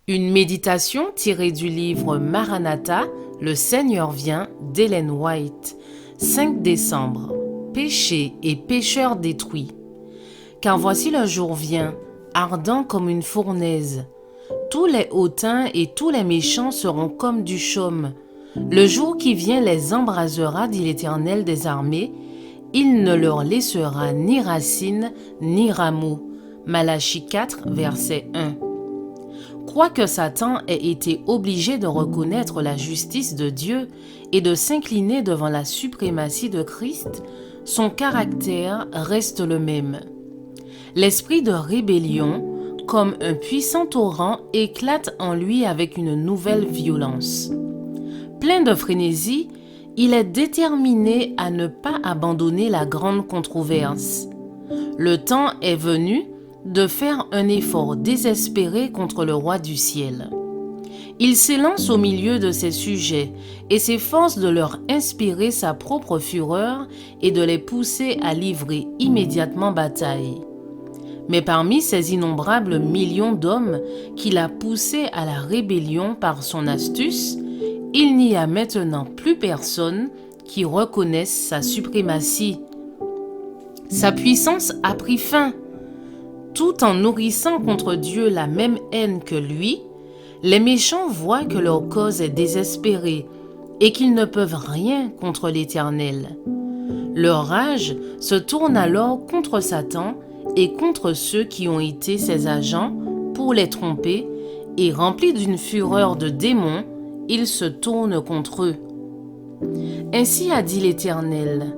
Une méditation tirée du livre Maranatha, Le Seigneur vient d'Ellen White, 5 décembre. Péché et pécheurs détruits. Car voici le jour vient, ardent comme une fournaise. Tous les hautains et tous les méchants seront comme du chaume. Le jour qui vient les embrasera, dit l'Éternel des armées. Il ne leur laissera ni racine ni rameau. Malachie 4, verset 1. Quoique Satan ait été obligé de reconnaître la justice de Dieu et de s'incliner devant la suprématie de Christ, son caractère reste le même. L'esprit de rébellion, comme un puissant torrent, éclate en lui avec une nouvelle violence. Plein de frénésie, il est déterminé à ne pas abandonner la grande controverse. Le temps est venu de faire un effort désespéré contre le roi du ciel. Il s'élance au milieu de ses sujets et s'efforce de leur inspirer sa propre fureur et de les pousser à livrer immédiatement bataille. Mais parmi ces innombrables millions d'hommes qu'il a poussés à la rébellion par son astuce, il n'y a maintenant plus personne qui reconnaisse sa suprématie. Sa puissance a pris fin. Tout en nourrissant contre Dieu la même haine que lui, les méchants voient que leur cause est désespérée et qu'ils ne peuvent rien contre l'Éternel. Leur rage se tourne alors contre Satan et contre ceux qui ont été ses agents pour les tromper, et remplis d'une fureur de démons, ils se tournent contre eux. Ainsi a dit l'Éternel,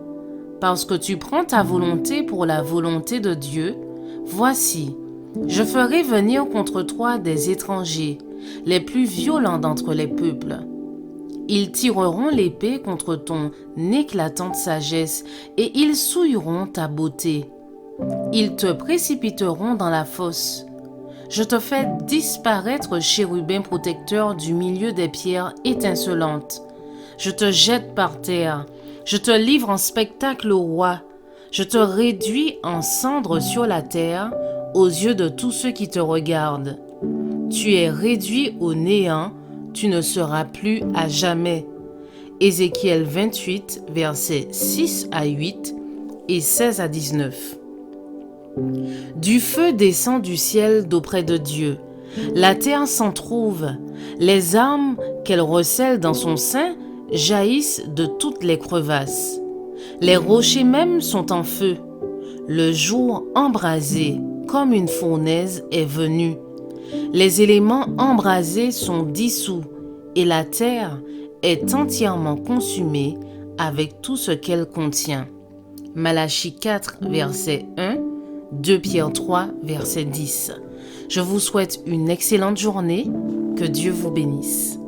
parce que tu prends ta volonté pour la volonté de Dieu, voici, je ferai venir contre toi des étrangers, les plus violents d'entre les peuples. Ils tireront l'épée contre ton éclatante sagesse et ils souilleront ta beauté. Ils te précipiteront dans la fosse. Je te fais disparaître, chérubin protecteur du milieu des pierres étincelantes. Je te jette par terre. Je te livre en spectacle au roi. Je te réduis en cendres sur la terre aux yeux de tous ceux qui te regardent. Tu es réduit au néant, tu ne seras plus à jamais. Ézéchiel 28, versets 6 à 8 et 16 à 19. Du feu descend du ciel d'auprès de Dieu. La terre s'en trouve. Les armes qu'elle recèle dans son sein jaillissent de toutes les crevasses. Les rochers même sont en feu. Le jour embrasé comme une fournaise est venu. Les éléments embrasés sont dissous et la terre est entièrement consumée avec tout ce qu'elle contient. Malachie 4, verset 1, 2 Pierre 3, verset 10. Je vous souhaite une excellente journée. Que Dieu vous bénisse.